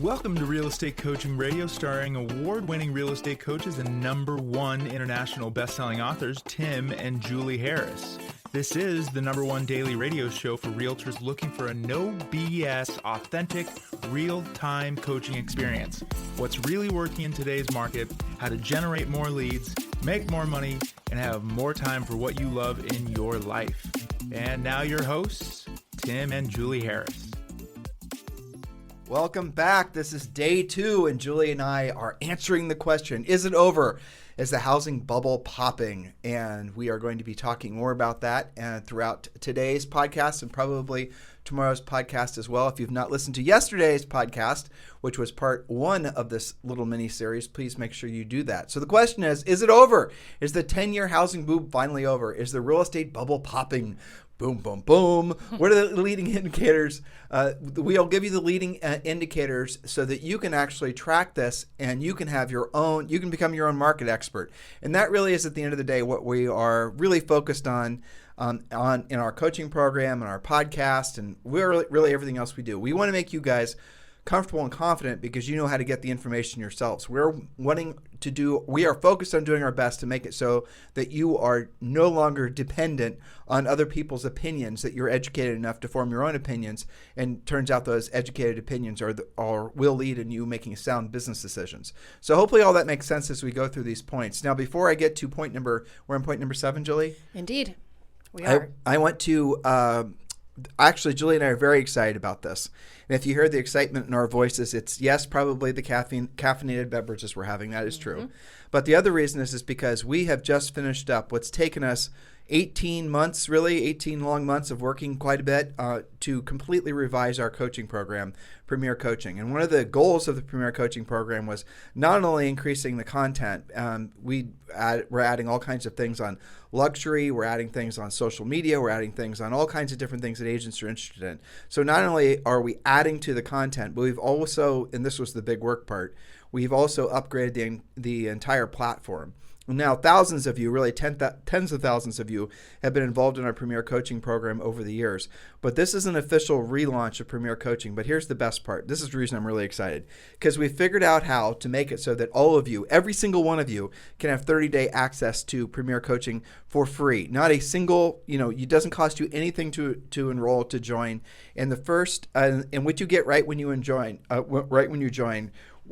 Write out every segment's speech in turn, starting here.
Welcome to Real Estate Coaching Radio, starring award-winning real estate coaches and #1 international best-selling authors, Tim and Julie Harris. This is the #1 daily radio show for realtors looking for a no BS, authentic, real-time coaching experience. What's really working in today's market, how to generate more leads, make more money, and have more time for what you love in your life. And now your hosts, Tim and Julie Harris. Welcome back. This is day 2, and Julie and I are answering the question, is it over? Is the housing bubble popping? And we are going to be talking more about that throughout today's podcast and probably tomorrow's podcast as well. If you've not listened to yesterday's podcast, which was part 1 of this little mini-series, please make sure you do that. So the question is it over? Is the 10-year housing boom finally over? Is the real estate bubble popping? Boom, boom, boom. What are the leading indicators? We'll give you the leading indicators so that you can actually track this and you can have your own, you can become your own market expert. And that really is at the end of the day what we are really focused on in our coaching program and our podcast and really everything else we do. We want to make you guys comfortable and confident because you know how to get the information yourselves. We are focused on doing our best to make it so that you are no longer dependent on other people's opinions, that you're educated enough to form your own opinions, and turns out those educated opinions will lead in you making sound business decisions. So hopefully all that makes sense as we go through these points. Now, before I get to we're on point number 7, Julie? Indeed, we are. I want to... Actually, Julie and I are very excited about this. And if you hear the excitement in our voices, it's, yes, probably the caffeinated beverages we're having. That is true. But the other reason is because we have just finished up what's taken us 18 long months of working quite a bit to completely revise our coaching program, Premier Coaching. And one of the goals of the Premier Coaching program was not only increasing the content, we're adding all kinds of things on luxury, we're adding things on social media, we're adding things on all kinds of different things that agents are interested in. So not only are we adding to the content, but we've also, and this was the big work part, we've also upgraded the entire platform. Now, thousands of you, really tens of thousands of you, have been involved in our Premier Coaching program over the years. But this is an official relaunch of Premier Coaching. But here's the best part. This is the reason I'm really excited. Because we figured out how to make it so that all of you, every single one of you, can have 30-day access to Premier Coaching for free. Not a single, it doesn't cost you anything to enroll, to join. And the first, and what you get right when you join,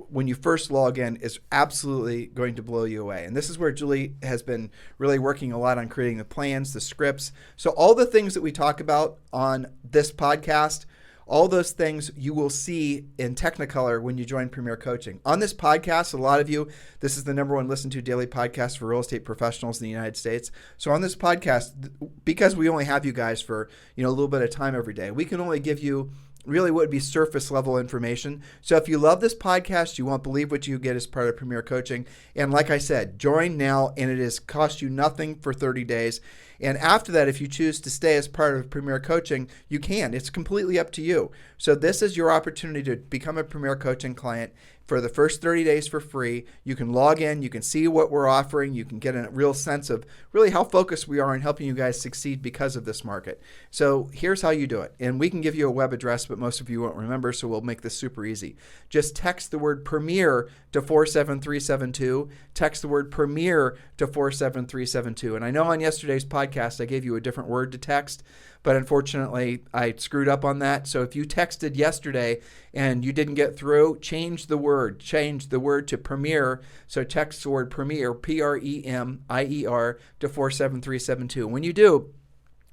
when you first log in, is absolutely going to blow you away. And this is where Julie has been really working a lot on creating the plans, the scripts. So all the things that we talk about on this podcast, all those things you will see in Technicolor when you join Premier Coaching. On this podcast, a lot of you, this is the #1 listened to daily podcast for real estate professionals in the United States. So on this podcast, because we only have you guys for a little bit of time every day, we can only give you really what would be surface level information. So if you love this podcast, you won't believe what you get as part of Premier Coaching. And like I said, join now, and it is cost you nothing for 30 days. And after that, if you choose to stay as part of Premier Coaching, you can. It's completely up to you. So this is your opportunity to become a Premier Coaching client for the first 30 days for free. You can log in, you can see what we're offering, you can get a real sense of really how focused we are on helping you guys succeed because of this market. So here's how you do it. And we can give you a web address, but most of you won't remember, so we'll make this super easy. Just text the word Premier to 47372. Text the word Premier to 47372. And I know on yesterday's podcast I gave you a different word to text, but unfortunately, I screwed up on that. So if you texted yesterday and you didn't get through, change the word to Premier. So text the word Premier, Premier, to 47372. When you do,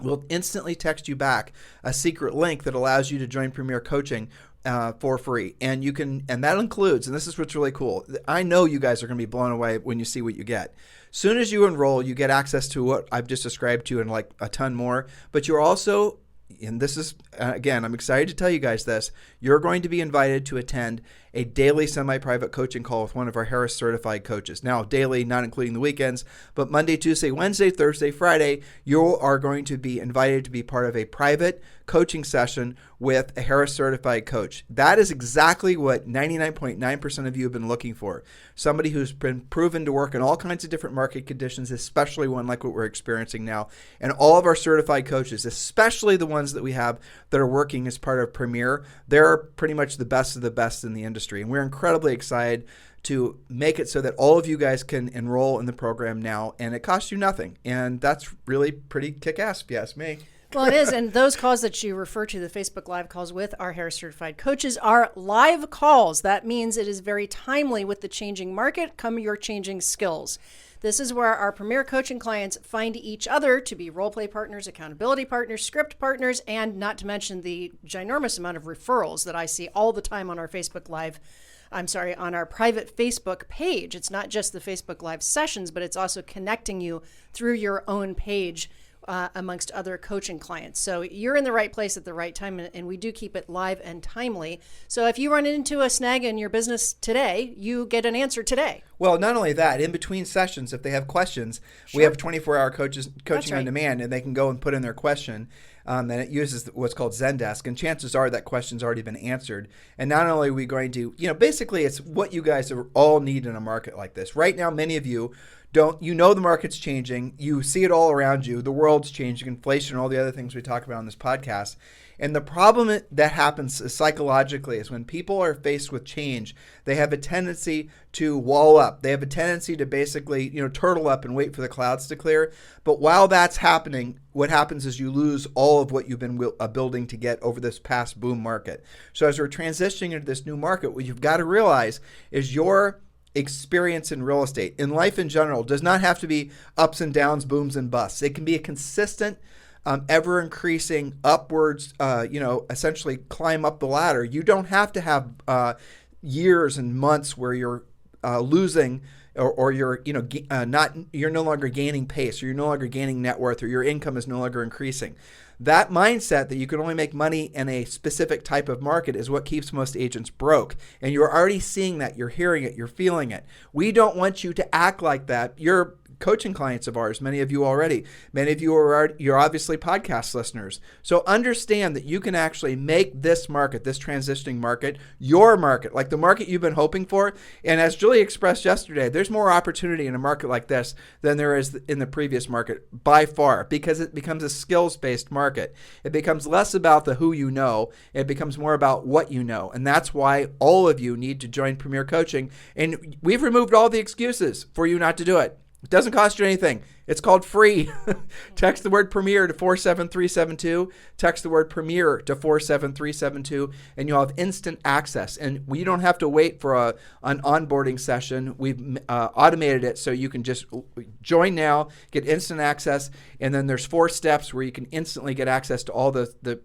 we'll instantly text you back a secret link that allows you to join Premier Coaching for free. And that includes, and this is what's really cool, I know you guys are going to be blown away when you see what you get. Soon as you enroll, you get access to what I've just described to you and like a ton more. But you're also, and this is, again, I'm excited to tell you guys this, you're going to be invited to attend a daily semi-private coaching call with one of our Harris certified coaches. Now, daily, not including the weekends, but Monday, Tuesday, Wednesday, Thursday, Friday, you are going to be invited to be part of a private coaching session with a Harris certified coach. That is exactly what 99.9% of you have been looking for. Somebody who's been proven to work in all kinds of different market conditions, especially one like what we're experiencing now. And all of our certified coaches, especially the ones that we have that are working as part of Premier, they're pretty much the best of the best in the industry. And we're incredibly excited to make it so that all of you guys can enroll in the program now, and it costs you nothing. And that's really pretty kick-ass, if you ask me. Well, it is. And those calls that you refer to, the Facebook Live calls with our Harris certified coaches, are live calls. That means it is very timely with the changing market, come your changing skills. This is where our Premier coaching clients find each other to be role play partners, accountability partners, script partners, and not to mention the ginormous amount of referrals that I see all the time on our Facebook Live. On our private Facebook page. It's not just the Facebook Live sessions, but it's also connecting you through your own page amongst other coaching clients. So you're in the right place at the right time, and we do keep it live and timely. So if you run into a snag in your business today, you get an answer today. Well, not only that, in between sessions, if they have questions, we have 24-hour coaching on demand, and they can go and put in their question. And it uses what's called Zendesk, and chances are that question's already been answered. And not only are we going to, basically it's what you guys all need in a market like this. Right now, many of you the market's changing. You see it all around you. The world's changing, inflation, all the other things we talk about on this podcast. And the problem that happens psychologically is when people are faced with change, they have a tendency to wall up. They have a tendency to basically, turtle up and wait for the clouds to clear. But while that's happening, what happens is you lose all of what you've been building to get over this past boom market. So as we're transitioning into this new market, what you've got to realize is your experience in real estate, in life in general, does not have to be ups and downs, booms and busts. It can be a consistent, ever increasing upwards, essentially climb up the ladder. You don't have to have years and months where you're losing or you're no longer gaining pace, or you're no longer gaining net worth, or your income is no longer increasing. That mindset that you can only make money in a specific type of market is what keeps most agents broke. And you're already seeing that, you're hearing it, you're feeling it. We don't want you to act like that. You're coaching clients of ours, many of you already. Many of you you're obviously podcast listeners. So understand that you can actually make this market, this transitioning market, your market, like the market you've been hoping for. And as Julie expressed yesterday, there's more opportunity in a market like this than there is in the previous market by far, because it becomes a skills-based market. It becomes less about the who you know. It becomes more about what you know. And that's why all of you need to join Premier Coaching. And we've removed all the excuses for you not to do it. It doesn't cost you anything. It's called free. Text the word Premier to 47372. Text the word Premier to 47372, and you'll have instant access. And we don't have to wait for an onboarding session. We've automated it so you can just join now, get instant access, and then there's 4 steps where you can instantly get access to all the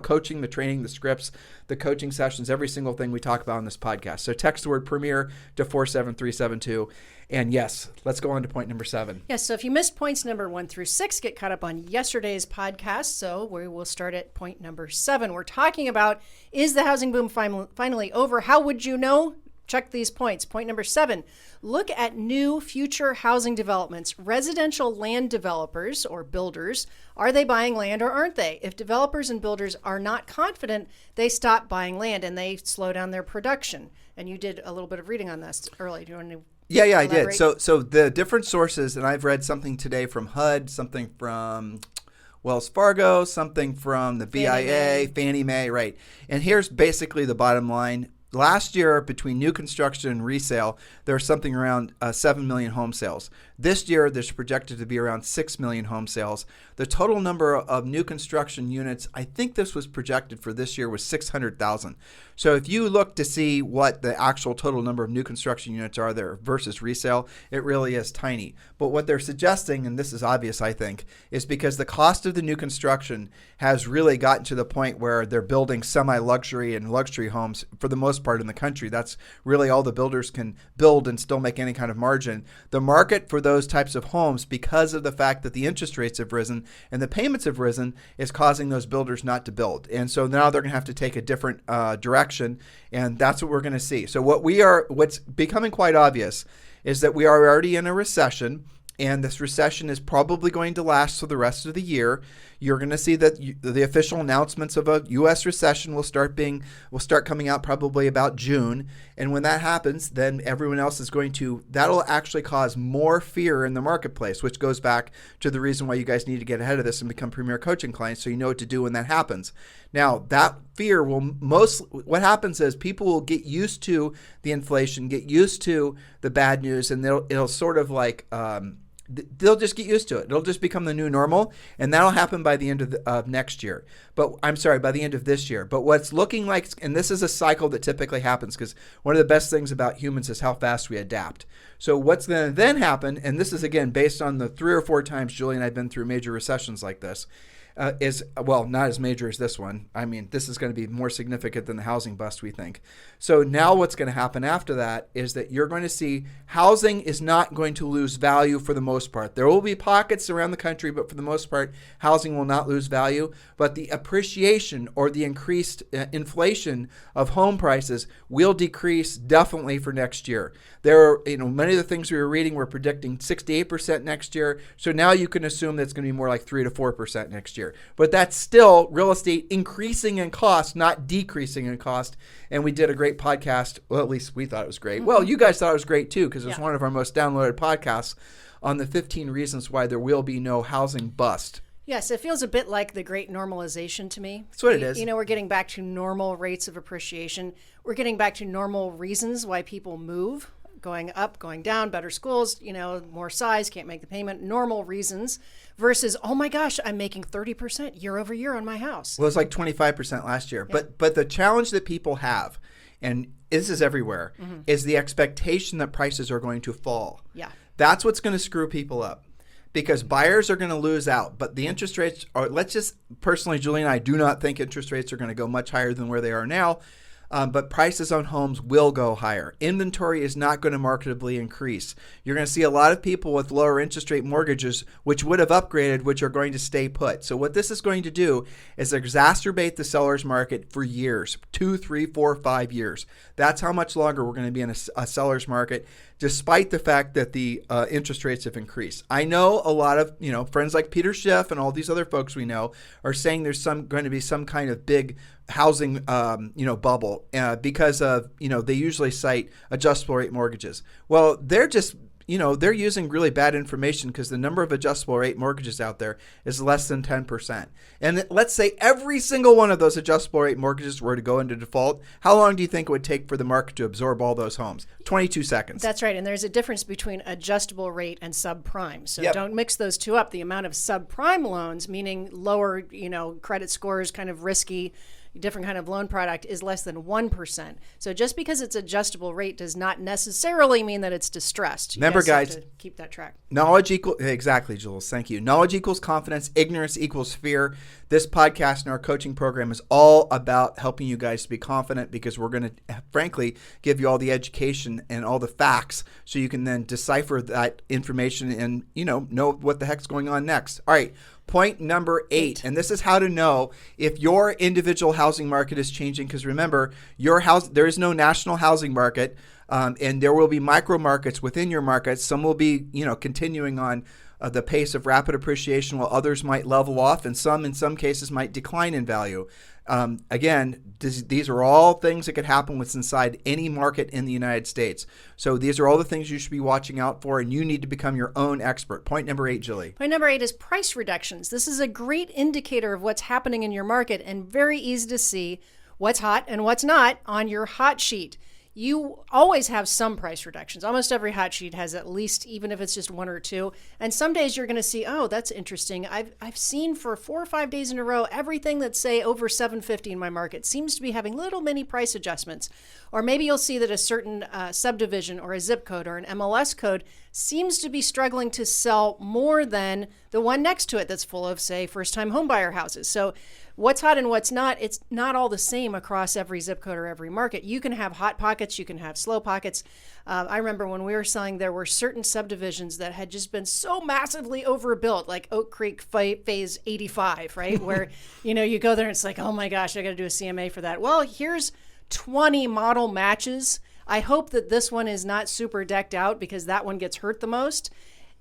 coaching, the training, the scripts, the coaching sessions, every single thing we talk about on this podcast. So text the word Premier to 47372. And yes, let's go on to point number 7. Yes, so if you missed points number 1 through 6, get caught up on yesterday's podcast. So we will start at point number 7. We're talking about, is the housing boom finally over? How would you know? Check these points. Point number 7, look at new future housing developments. Residential land developers or builders, are they buying land or aren't they? If developers and builders are not confident, they stop buying land and they slow down their production. And you did a little bit of reading on this earlier. Do you want to Yeah, I did. So the different sources, and I've read something today from HUD, something from Wells Fargo, something from the BIA, Fannie Mae, right. And here's basically the bottom line. Last year, between new construction and resale, there was something around 7 million home sales. This year, there's projected to be around 6 million home sales. The total number of new construction units, I think this was projected for this year, was 600,000. So if you look to see what the actual total number of new construction units are there versus resale, it really is tiny. But what they're suggesting, and this is obvious, I think, is because the cost of the new construction has really gotten to the point where they're building semi-luxury and luxury homes for the most part in the country. That's really all the builders can build and still make any kind of margin. The market for those types of homes, because of the fact that the interest rates have risen and the payments have risen, is causing those builders not to build. And so now they're going to have to take a different direction, and that's what we're going to see. So what's becoming quite obvious is that we are already in a recession, and this recession is probably going to last for the rest of the year. You're going to see that the official announcements of a U.S. recession will start coming out probably about June. And when that happens, then everyone else is that'll actually cause more fear in the marketplace, which goes back to the reason why you guys need to get ahead of this and become premier coaching clients so you know what to do when that happens. Now, that fear what happens is people will get used to the inflation, get used to the bad news, and it'll sort of like, they'll just get used to it. It'll just become the new normal, and that'll happen by the end of next year. By the end of this year. But what's looking like, and this is a cycle that typically happens because one of the best things about humans is how fast we adapt. So what's going to then happen, and this is again based on the 3 or 4 times Julie and I have been through major recessions like this, is not as major as this one. I mean, this is going to be more significant than the housing bust, we think. So now what's going to happen after that is that you're going to see housing is not going to lose value for the most part. There will be pockets around the country, but for the most part, housing will not lose value. But the appreciation or the increased inflation of home prices will decrease definitely for next year. There are, many of the things we were reading were predicting 68% next year. So now you can assume that's going to be more like 3 to 4% next year. But that's still real estate increasing in cost, not decreasing in cost. And we did a great podcast. Well, at least we thought it was great. Mm-hmm. Well, you guys thought it was great too, because it was one of our most downloaded podcasts on the 15 reasons why there will be no housing bust. Yes, it feels a bit like the great normalization to me. That's what it is. We're getting back to normal rates of appreciation. We're getting back to normal reasons why people move. Going up, going down, better schools, more size, can't make the payment, normal reasons versus, oh my gosh, I'm making 30% year over year on my house. Well, it's like 25% last year. Yeah. But the challenge that people have, and this is everywhere, is the expectation that prices are going to fall. Yeah. That's what's going to screw people up because buyers are going to lose out. But the interest rates are, personally, Julie and I do not think interest rates are going to go much higher than where they are now. But prices on homes will go higher. Inventory is not going to marketably increase. You're going to see a lot of people with lower interest rate mortgages, which would have upgraded, which are going to stay put. So what this is going to do is exacerbate the seller's market for years, 2, 3, 4, 5 years. That's how much longer we're going to be in a seller's market, despite the fact that the interest rates have increased. I know a lot of friends like Peter Schiff and all these other folks we know are saying there's going to be some kind of big housing bubble because of they usually cite adjustable rate mortgages. Well, they're just they're using really bad information because the number of adjustable rate mortgages out there is less than 10%. And let's say every single one of those adjustable rate mortgages were to go into default. How long do you think it would take for the market to absorb all those homes? 22 seconds. That's right. And there's a difference between adjustable rate and subprime. So don't mix those two up. The amount of subprime loans, meaning lower, credit scores, kind of risky, different kind of loan product, is less than 1%. So just because it's adjustable rate does not necessarily mean that it's distressed. Remember, guys, have to keep that track. Knowledge equals, exactly, Jules, thank you. Knowledge equals confidence, ignorance equals fear. This podcast and our coaching program is all about helping you guys to be confident because we're going to, frankly, give you all the education and all the facts so you can then decipher that information and, know what the heck's going on next. All right. Point number 8, and this is how to know if your individual housing market is changing. Because remember, there is no national housing market, and there will be micro markets within your market. Some will be, continuing on the pace of rapid appreciation, while others might level off, and some, in some cases, might decline in value. Again, these are all things that could happen what's inside any market in the United States. So these are all the things you should be watching out for, and you need to become your own expert. Point number 8, Julie. Point number 8 is price reductions. This is a great indicator of what's happening in your market and very easy to see what's hot and what's not on your hot sheet. You always have some price reductions. Almost every hot sheet has at least, even if it's just 1 or 2. And some days you're going to see, oh, that's interesting. I've seen for 4 or 5 days in a row, everything that's, say, over $750 in my market seems to be having little mini price adjustments. Or maybe you'll see that a certain subdivision or a zip code or an MLS code seems to be struggling to sell more than the one next to it that's full of, say, first-time homebuyer houses. So what's hot and what's not, it's not all the same across every zip code or every market. You can have hot pockets, you can have slow pockets. I remember when we were selling, there were certain subdivisions that had just been so massively overbuilt, like Oak Creek Phase 85, right? Where, you go there and it's like, oh my gosh, I got to do a CMA for that. Well, here's 20 model matches. I hope that this one is not super decked out because that one gets hurt the most.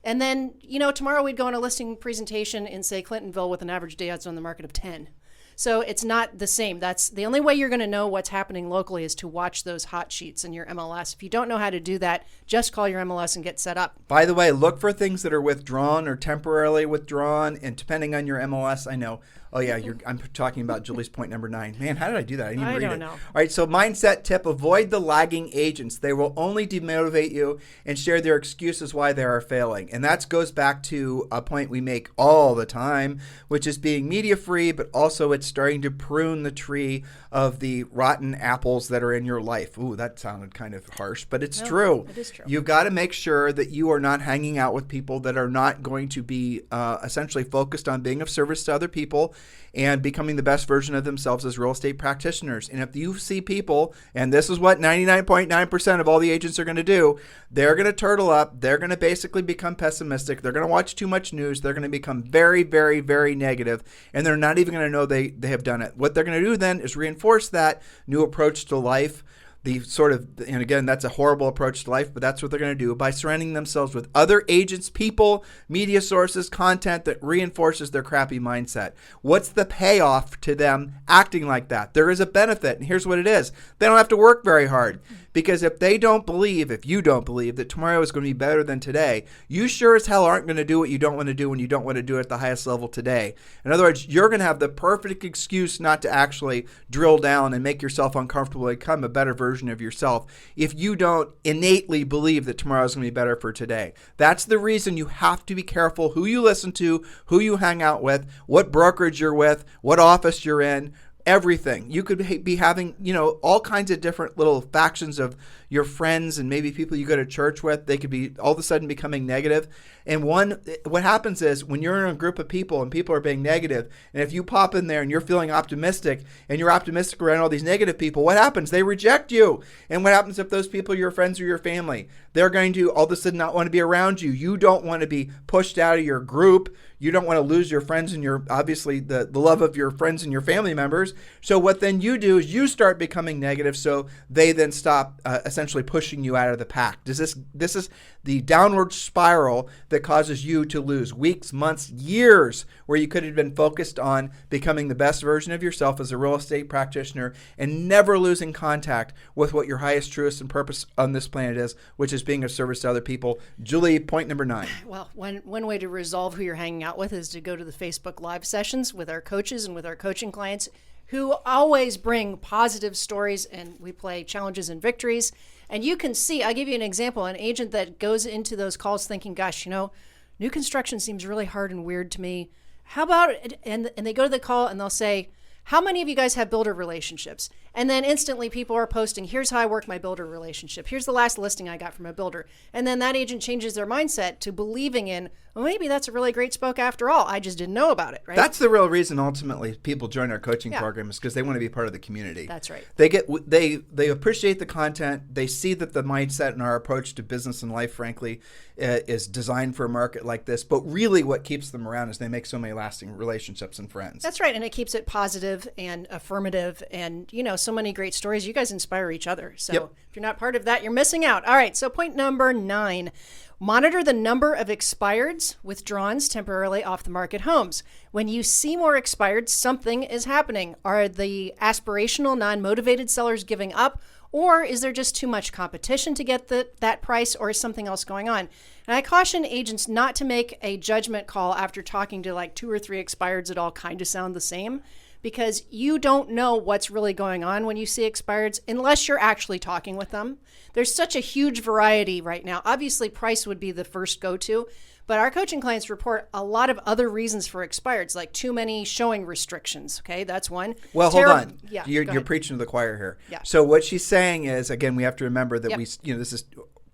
And then, tomorrow we'd go on a listing presentation in, say, Clintonville with an average day odds on the market of 10. So it's not the same. That's the only way you're going to know what's happening locally is to watch those hot sheets in your MLS. If you don't know how to do that, just call your MLS and get set up. By the way, look for things that are withdrawn or temporarily withdrawn. And depending on your MLS, I know. Oh, yeah, I'm talking about Julie's point number 9. Man, how did I do that? I didn't even read it. I don't know. All right, so mindset tip, avoid the lagging agents. They will only demotivate you and share their excuses why they are failing. And that goes back to a point we make all the time, which is being media free, but also it's starting to prune the tree of the rotten apples that are in your life. Ooh, that sounded kind of harsh, but it's true. It is true. You've got to make sure that you are not hanging out with people that are not going to be essentially focused on being of service to other people and becoming the best version of themselves as real estate practitioners. And if you see people, and this is what 99.9% of all the agents are going to do, they're going to turtle up. They're going to basically become pessimistic. They're going to watch too much news. They're going to become very, very, very negative, and they're not even going to know they have done it. What they're going to do then is reinforce that new approach to life. And again, that's a horrible approach to life, but that's what they're going to do by surrounding themselves with other agents, people, media sources, content that reinforces their crappy mindset. What's the payoff to them acting like that? There is a benefit, and here's what it is. They don't have to work very hard, because if you don't believe that tomorrow is going to be better than today, you sure as hell aren't going to do what you don't want to do when you don't want to do it at the highest level today. In other words, you're going to have the perfect excuse not to actually drill down and make yourself uncomfortable and become a better version of yourself if you don't innately believe that tomorrow is going to be better for today. That's the reason you have to be careful who you listen to, who you hang out with, what brokerage you're with, what office you're in. Everything. You could be having, all kinds of different little factions of your friends and maybe people you go to church with. They could be all of a sudden becoming negative. And what happens is when you're in a group of people and people are being negative, and if you pop in there and you're feeling optimistic and you're optimistic around all these negative people, what happens? They reject you. And what happens if those people are your friends or your family? They're going to all of a sudden not want to be around you. You don't want to be pushed out of your group. You don't want to lose your friends and obviously the love of your friends and your family members. So what then you do is you start becoming negative, so they then stop essentially pushing you out of the pack. This is the downward spiral that causes you to lose weeks, months, years where you could have been focused on becoming the best version of yourself as a real estate practitioner and never losing contact with what your highest, truest, and purpose on this planet is, which is being of service to other people. Julie, point number 9. Well, one way to resolve who you're hanging out with is to go to the Facebook Live sessions with our coaches and with our coaching clients who always bring positive stories, and we play challenges and victories. And you can see, I'll give you an example, an agent that goes into those calls thinking, gosh, new construction seems really hard and weird to me. How about it? And they go to the call and they'll say, how many of you guys have builder relationships? And then instantly people are posting, here's how I work my builder relationship. Here's the last listing I got from a builder. And then that agent changes their mindset to believing in, well, maybe that's a really great spoke after all. I just didn't know about it, right? That's the real reason ultimately people join our coaching program is because they want to be part of the community. That's right. They appreciate the content. They see that the mindset and our approach to business and life, frankly, is designed for a market like this. But really what keeps them around is they make so many lasting relationships and friends. That's right. And it keeps it positive and affirmative and, so many great stories. You guys inspire each other. So if you're not part of that, you're missing out. All right. So point number 9. Monitor the number of expireds, withdrawns, temporarily off the market homes. When you see more expireds, something is happening. Are the aspirational, non-motivated sellers giving up? Or is there just too much competition to get that price, or is something else going on? And I caution agents not to make a judgment call after talking to like 2 or 3 expireds that all kind of sound the same, because you don't know what's really going on when you see expireds unless you're actually talking with them. There's such a huge variety right now. Obviously, price would be the first go-to, but our coaching clients report a lot of other reasons for expireds, like too many showing restrictions. Okay, that's one. Well, hold on. Yeah, you're preaching to the choir here. Yeah. So what she's saying is, again, we have to remember that this is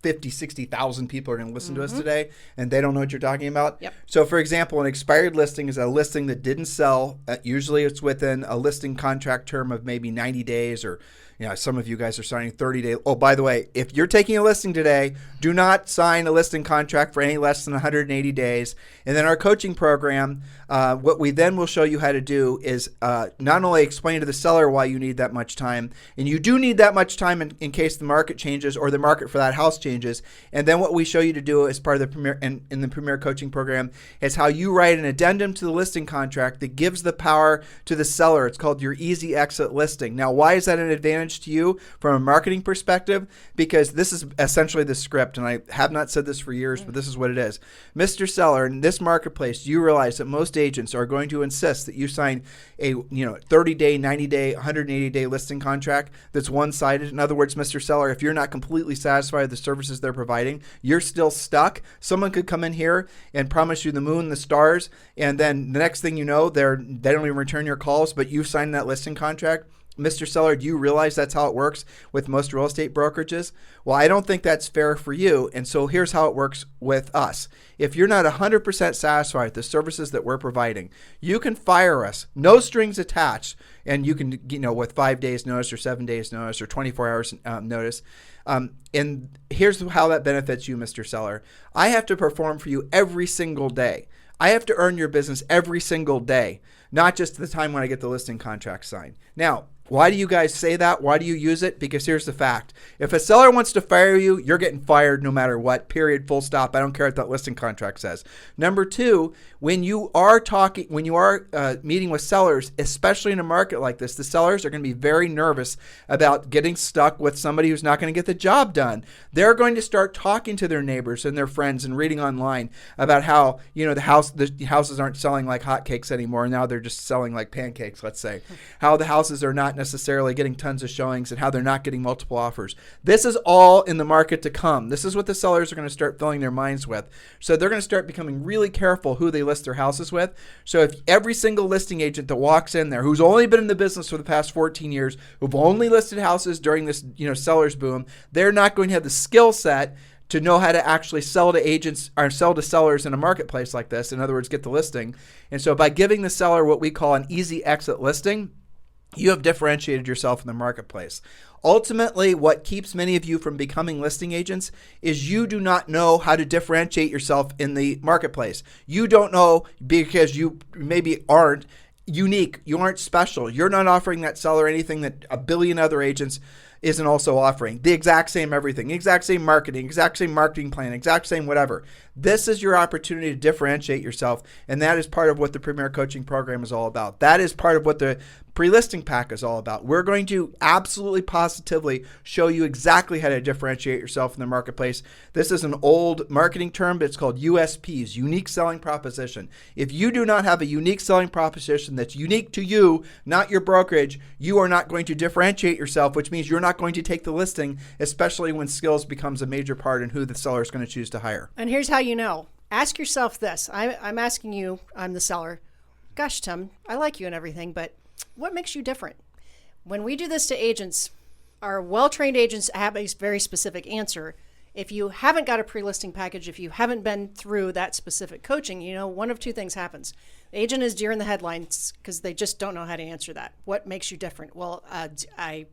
50, 60,000 people are going to listen to us today, and they don't know what you're talking about. Yep. So, for example, an expired listing is a listing that didn't sell. Usually it's within a listing contract term of maybe 90 days or some of you guys are signing 30-day. Oh, by the way, if you're taking a listing today, do not sign a listing contract for any less than 180 days. And then our coaching program, what we then will show you how to do is not only explain to the seller why you need that much time, and you do need that much time in case the market changes or the market for that house changes. And then what we show you to do as part of the Premier in the Premier Coaching Program is how you write an addendum to the listing contract that gives the power to the seller. It's called your easy exit listing. Now, why is that an advantage to you from a marketing perspective? Because this is essentially the script, and I have not said this for years, but this is what it is. Mr. Seller, in this marketplace, you realize that most agents are going to insist that you sign a 30-day, 90-day, 180-day listing contract that's one-sided. In other words, Mr. Seller, if you're not completely satisfied with the services they're providing, you're still stuck. Someone could come in here and promise you the moon, the stars, and then the next thing you know, they don't even return your calls, but you've signed that listing contract. Mr. Seller, do you realize that's how it works with most real estate brokerages? Well, I don't think that's fair for you. And so here's how it works with us. If you're not 100% satisfied with the services that we're providing, you can fire us, no strings attached. And you can, with 5 days notice or 7 days notice or 24 hours notice. And here's how that benefits you, Mr. Seller. I have to perform for you every single day. I have to earn your business every single day, not just the time when I get the listing contract signed. Now, why do you guys say that? Why do you use it? Because here's the fact. If a seller wants to fire you, you're getting fired no matter what, period, full stop. I don't care what that listing contract says. Number two, when you are meeting with sellers, especially in a market like this, the sellers are going to be very nervous about getting stuck with somebody who's not going to get the job done. They're going to start talking to their neighbors and their friends and reading online about how, the houses aren't selling like hotcakes anymore. Now they're just selling like pancakes, let's say. How the houses are not necessarily getting tons of showings and how they're not getting multiple offers. This is all in the market to come. This is what the sellers are going to start filling their minds with. So they're going to start becoming really careful who they list their houses with. So if every single listing agent that walks in there, who's only been in the business for the past 14 years, who've only listed houses during this, seller's boom, they're not going to have the skill set to know how to actually sell to agents or sell to sellers in a marketplace like this. In other words, get the listing. And so by giving the seller what we call an easy exit listing, you have differentiated yourself in the marketplace. Ultimately, what keeps many of you from becoming listing agents is you do not know how to differentiate yourself in the marketplace. You don't know because you maybe aren't unique. You aren't special. You're not offering that seller anything that a billion other agents isn't also offering. The exact same everything, exact same marketing plan, exact same whatever. This is your opportunity to differentiate yourself, and that is part of what the Premier Coaching Program is all about. That is part of what the pre-listing pack is all about. We're going to absolutely positively show you exactly how to differentiate yourself in the marketplace. This is an old marketing term, but it's called USPs, unique selling proposition. If you do not have a unique selling proposition that's unique to you, not your brokerage, you are not going to differentiate yourself, which means you're not going to take the listing, especially when skills becomes a major part in who the seller is going to choose to hire. And here's how you know. Ask yourself this. I'm asking you, I'm the seller. Gosh, Tim, I like you and everything, but what makes you different? When we do this to agents, our well-trained agents have a very specific answer. If you haven't got a pre-listing package, if you haven't been through that specific coaching, one of two things happens. The agent is deer in the headlines because they just don't know how to answer that. What makes you different? Well, I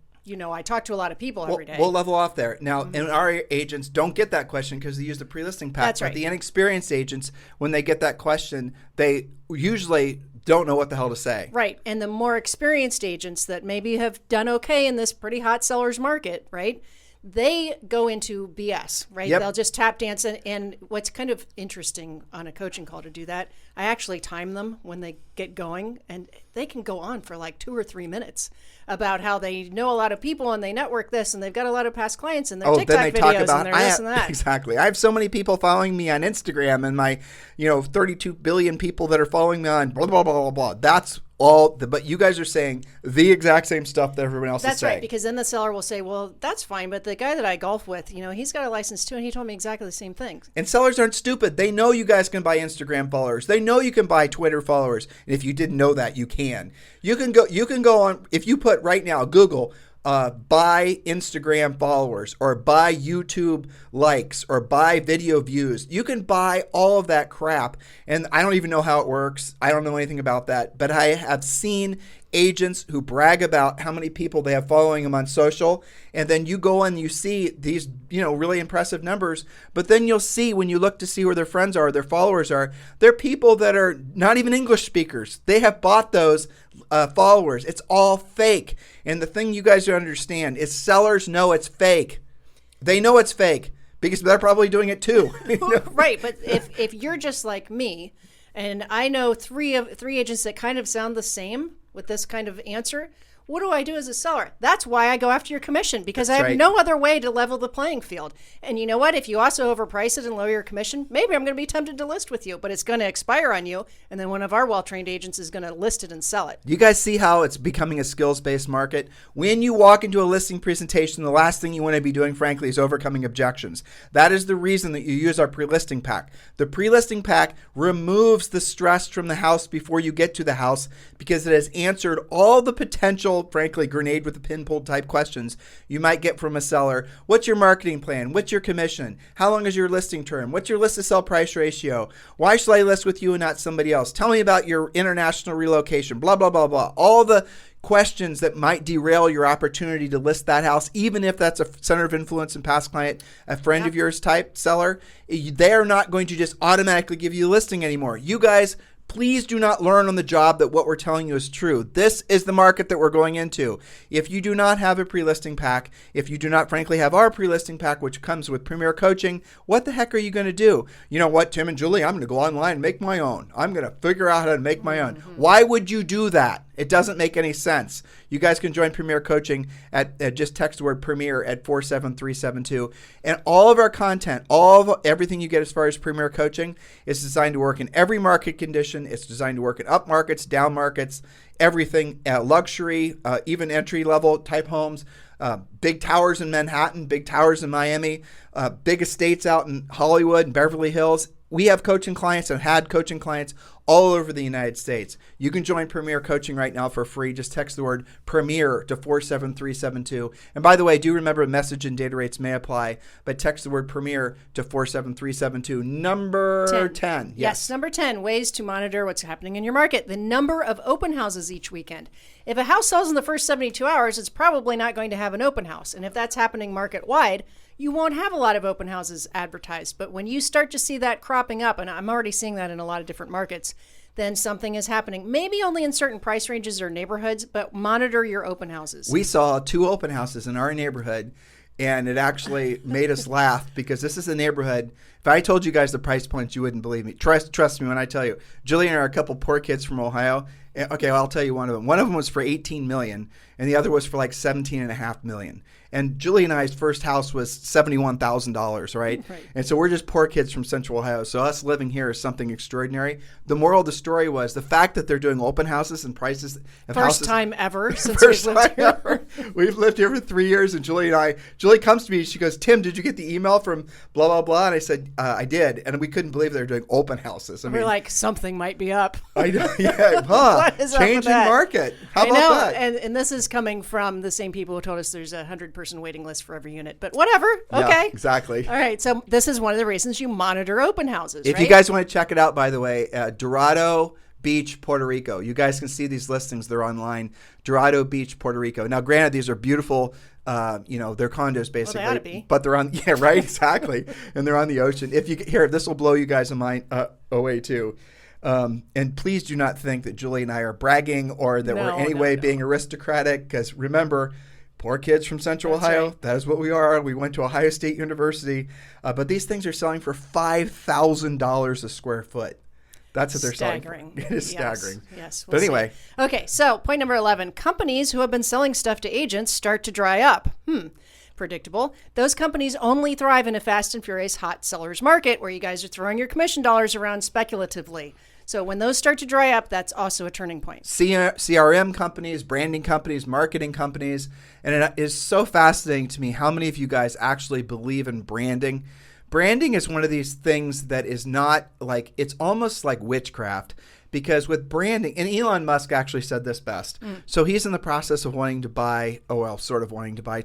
talk to a lot of people every day. We'll level off there. Now, and our agents don't get that question because they use the pre-listing pack. That's right. But the inexperienced agents, when they get that question, they usually don't know what the hell to say. Right. And the more experienced agents that maybe have done okay in this pretty hot seller's market, right? They go into BS, right? Yep. They'll just tap dance. And what's kind of interesting on a coaching call to do that, I actually time them when they get going, and they can go on for like 2 or 3 minutes about how they know a lot of people and they network this and they've got a lot of past clients and their TikTok then they videos talk about, and their this and that. Exactly. I have so many people following me on Instagram and my, 32 billion people that are following me on blah, blah, blah, blah, blah. That's all. But you guys are saying the exact same stuff that everyone else is saying. That's right, because then the seller will say, well, that's fine, but the guy that I golf with, he's got a license too, and he told me exactly the same thing. And sellers aren't stupid. They know you guys can buy Instagram followers. They know you can buy Twitter followers. And if you didn't know that, you can. You can go on, if you put right now, Google, buy Instagram followers or buy YouTube likes or buy video views. You can buy all of that crap. And I don't even know how it works. I don't know anything about that. But I have seen agents who brag about how many people they have following them on social. And then you go and you see these, really impressive numbers. But then you'll see when you look to see where their friends are, their followers are, they're people that are not even English speakers. They have bought those followers. It's all fake. And the thing you guys don't understand is sellers know it's fake. They know it's fake because they're probably doing it too. Right. But if you're just like me, and I know three agents that kind of sound the same with this kind of answer, what do I do as a seller? That's why I go after your commission, because I have no other way to level the playing field. And you know what? If you also overprice it and lower your commission, maybe I'm going to be tempted to list with you, but it's going to expire on you. And then one of our well-trained agents is going to list it and sell it. You guys see how it's becoming a skills-based market? When you walk into a listing presentation, the last thing you want to be doing, frankly, is overcoming objections. That is the reason that you use our pre-listing pack. The pre-listing pack removes the stress from the house before you get to the house because it has answered all the potential, frankly, grenade with a pin pulled type questions you might get from a seller. What's your marketing plan? What's your commission? How long is your listing term? What's your list to sell price ratio? Why should I list with you and not somebody else? Tell me about your international relocation, blah, blah, blah, blah. All the questions that might derail your opportunity to list that house, even if that's a center of influence and past client, a friend of yours type seller, they are not going to just automatically give you a listing anymore. You guys, please do not learn on the job that what we're telling you is true. This is the market that we're going into. If you do not have a pre-listing pack, if you do not, frankly, have our pre-listing pack, which comes with Premier Coaching, what the heck are you going to do? You know what, Tim and Julie, I'm going to go online and make my own. I'm going to figure out how to make my own. Why would you do that? It doesn't make any sense. You guys can join Premier Coaching at just text the word Premier at 47372. And all of our content, everything you get as far as Premier Coaching is designed to work in every market condition. It's designed to work in up markets, down markets, everything, luxury, even entry level type homes, big towers in Manhattan, big towers in Miami, big estates out in Hollywood and Beverly Hills. We have coaching clients and had coaching clients all over the United States. You can join Premier Coaching right now for free. Just text the word Premier to 47372. And by the way, do remember message and data rates may apply, but text the word Premier to 47372. Number 10. Yes, number 10, ways to monitor what's happening in your market. The number of open houses each weekend. If a house sells in the first 72 hours, it's probably not going to have an open house. And if that's happening market-wide, you won't have a lot of open houses advertised. But when you start to see that cropping up, and I'm already seeing that in a lot of different markets, then something is happening. Maybe only in certain price ranges or neighborhoods, but monitor your open houses. We saw 2 open houses in our neighborhood, and it actually made us laugh because this is a neighborhood. If I told you guys the price points, you wouldn't believe me. Trust me when I tell you. Julie and I are a couple poor kids from Ohio. Okay, I'll tell you one of them. One of them was for $18 million, and the other was for like $17.5 million. And Julie and I's first house was $71,000, right? And so we're just poor kids from Central Ohio. So us living here is something extraordinary. The moral of the story was the fact that they're doing open houses and prices of houses. First time ever since we've lived here. Ever. We've lived here for 3 years, and Julie comes to me, she goes, Tim, did you get the email from blah, blah, blah? And I said, I did. And we couldn't believe they were doing open houses. We're like, something might be up. I know, yeah, What is changing up with that? market. How about that? And this is coming from the same people who told us there's a 100-person waiting list for every unit. But whatever. Okay. Yeah, exactly. All right. So this is one of the reasons you monitor open houses. If you guys want to check it out, by the way, Dorado Beach, Puerto Rico. You guys can see these listings. They're online. Dorado Beach, Puerto Rico. Now, granted, these are beautiful. They're condos basically. Well, they ought to be. But they're on. Yeah, right. Exactly. And they're on the ocean. This will blow you guys away too. And please do not think that Julie and I are bragging or that we're in any way being aristocratic. Because remember, poor kids from Central Ohio. Right. That is what we are. We went to Ohio State University. But these things are selling for $5,000 a square foot. That's what they're staggering. selling. It is staggering. Yes. But anyway. See. Okay. So point number 11, companies who have been selling stuff to agents start to dry up. Predictable. Those companies only thrive in a fast and furious hot seller's market where you guys are throwing your commission dollars around speculatively. So when those start to dry up, that's also a turning point. CRM companies, branding companies, marketing companies. And it is so fascinating to me how many of you guys actually believe in branding. Branding is one of these things that is not like, it's almost like witchcraft because with branding, and Elon Musk actually said this best. So he's in the process of wanting to buy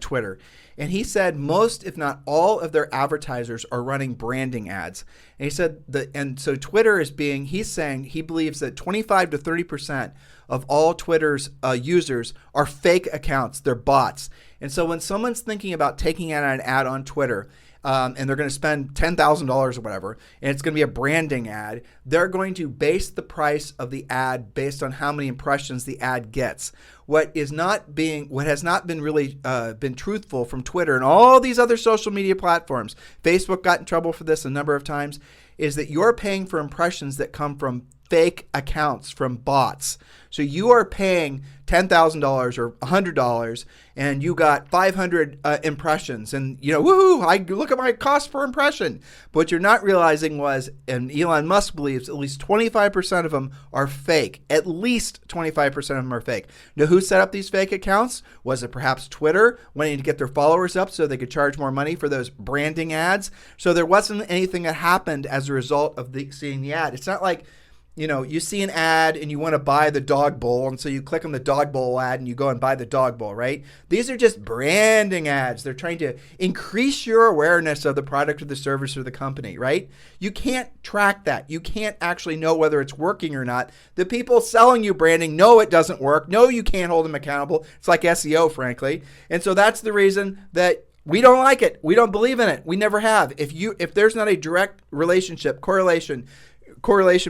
Twitter. And he said most, if not all, of their advertisers are running branding ads. And he said so Twitter he's saying he believes that 25 to 30% of all Twitter's users are fake accounts. They're bots. And so when someone's thinking about taking out an ad on Twitter, and they're going to spend $10,000 or whatever, and it's going to be a branding ad, they're going to base the price of the ad based on how many impressions the ad gets. What has not been really been truthful from Twitter and all these other social media platforms, Facebook got in trouble for this a number of times, is that you're paying for impressions that come from fake accounts, from bots. So you are paying $10,000 or $100 and you got 500 impressions and, woohoo, I look at my cost per impression. But what you're not realizing was, and Elon Musk believes, at least 25% of them are fake. At least 25% of them are fake. Now, who set up these fake accounts? Was it perhaps Twitter wanting to get their followers up so they could charge more money for those branding ads? So there wasn't anything that happened as a result of seeing the ad. It's not like, you see an ad and you want to buy the dog bowl, and so you click on the dog bowl ad and you go and buy the dog bowl, right? These are just branding ads. They're trying to increase your awareness of the product or the service or the company, right? You can't track that. You can't actually know whether it's working or not. The people selling you branding know it doesn't work. No, you can't hold them accountable. It's like SEO, frankly. And so that's the reason that we don't like it. We don't believe in it. We never have. If there's not a direct correlation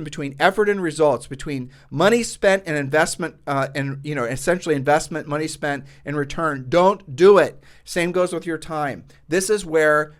between effort and results, between money spent and investment, essentially investment, money spent and return, don't do it. Same goes with your time. This is where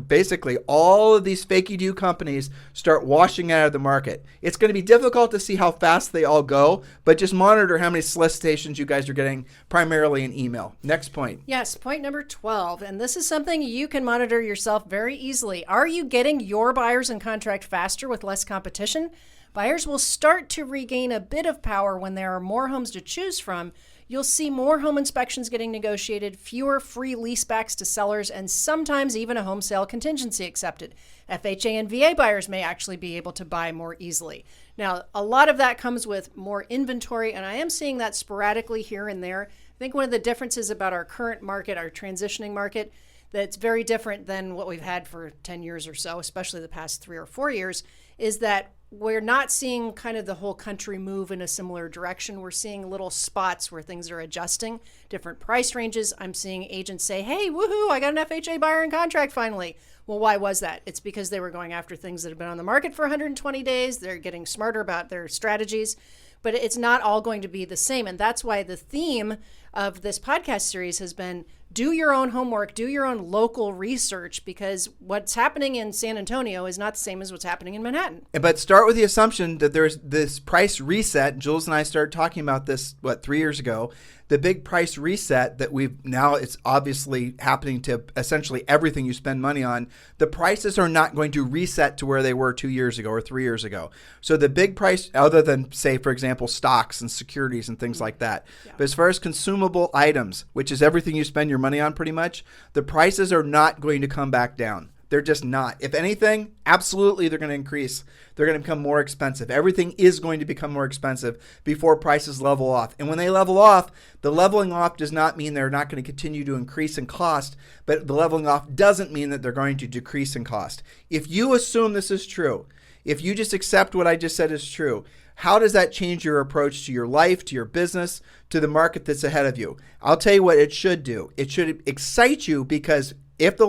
basically all of these fakey-do companies start washing out of the market. It's going to be difficult to see how fast they all go, but just monitor how many solicitations you guys are getting primarily in email. Next point. Yes, point number 12. And this is something you can monitor yourself very easily. Are you getting your buyers in contract faster with less competition? Buyers will start to regain a bit of power when there are more homes to choose from. You'll see more home inspections getting negotiated, fewer free leasebacks to sellers, and sometimes even a home sale contingency accepted. FHA and VA buyers may actually be able to buy more easily. Now, a lot of that comes with more inventory, and I am seeing that sporadically here and there. I think one of the differences about our current market, our transitioning market, that's very different than what we've had for 10 years or so, especially the past 3 or 4 years, is that we're not seeing kind of the whole country move in a similar direction. We're seeing little spots where things are adjusting, different price ranges. I'm seeing agents say, hey, woohoo, I got an FHA buyer in contract finally. Well, why was that? It's because they were going after things that have been on the market for 120 days. They're getting smarter about their strategies, but it's not all going to be the same. And that's why the theme of this podcast series has been do your own homework, do your own local research, because what's happening in San Antonio is not the same as what's happening in Manhattan. But start with the assumption that there's this price reset. Jules and I started talking about this, 3 years ago? The big price reset that it's obviously happening to essentially everything you spend money on. The prices are not going to reset to where they were 2 years ago or 3 years ago. So the big price, other than say, for example, stocks and securities and things like that. Yeah. But as far as consumable items, which is everything you spend your money on pretty much, the prices are not going to come back down. They're just not. If anything, absolutely they're going to increase. They're going to become more expensive. Everything is going to become more expensive before prices level off. And when they level off, the leveling off does not mean they're not going to continue to increase in cost, but the leveling off doesn't mean that they're going to decrease in cost. If you assume this is true, if you just accept what I just said is true, how does that change your approach to your life, to your business, to the market that's ahead of you? I'll tell you what it should do. It should excite you, because if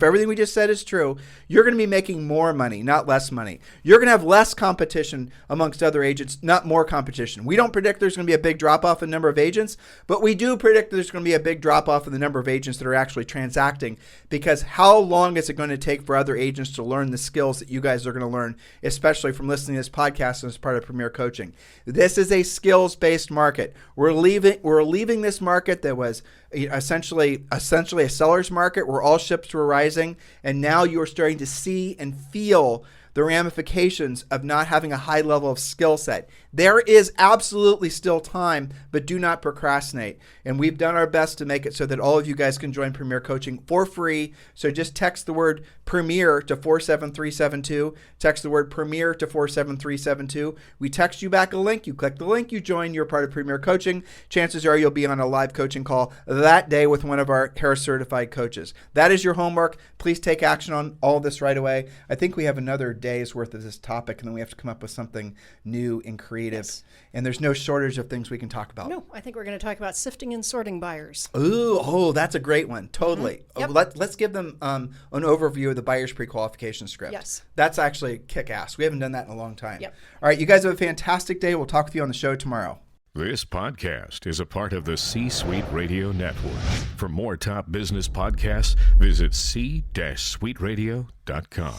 everything we just said is true, you're going to be making more money, not less money. You're going to have less competition amongst other agents, not more competition. We don't predict there's going to be a big drop-off in the number of agents, but we do predict there's going to be a big drop-off in the number of agents that are actually transacting, because how long is it going to take for other agents to learn the skills that you guys are going to learn, especially from listening to this podcast and as part of Premier Coaching? This is a skills-based market. We're leaving this market that was essentially a seller's market where all ships were rising, and now you're starting to see and feel the ramifications of not having a high level of skill set. There is absolutely still time, but do not procrastinate. And we've done our best to make it so that all of you guys can join Premier Coaching for free. So just text the word Premier to 47372. Text the word Premier to 47372. We text you back a link. You click the link, you join, you're part of Premier Coaching. Chances are you'll be on a live coaching call that day with one of our Harris certified coaches. That is your homework. Please take action on all this right away. I think we have another day's worth of this topic, and then we have to come up with something new and creative. Yes. And there's no shortage of things we can talk about. No, I think we're going to talk about sifting and sorting buyers. Oh, that's a great one. Totally. Mm-hmm. Yep. Let's give them an overview of the buyer's pre-qualification script. Yes. That's actually kick-ass. We haven't done that in a long time. Yep. All right, you guys have a fantastic day. We'll talk with you on the show tomorrow. This podcast is a part of the C-Suite Radio Network. For more top business podcasts, visit c-suiteradio.com.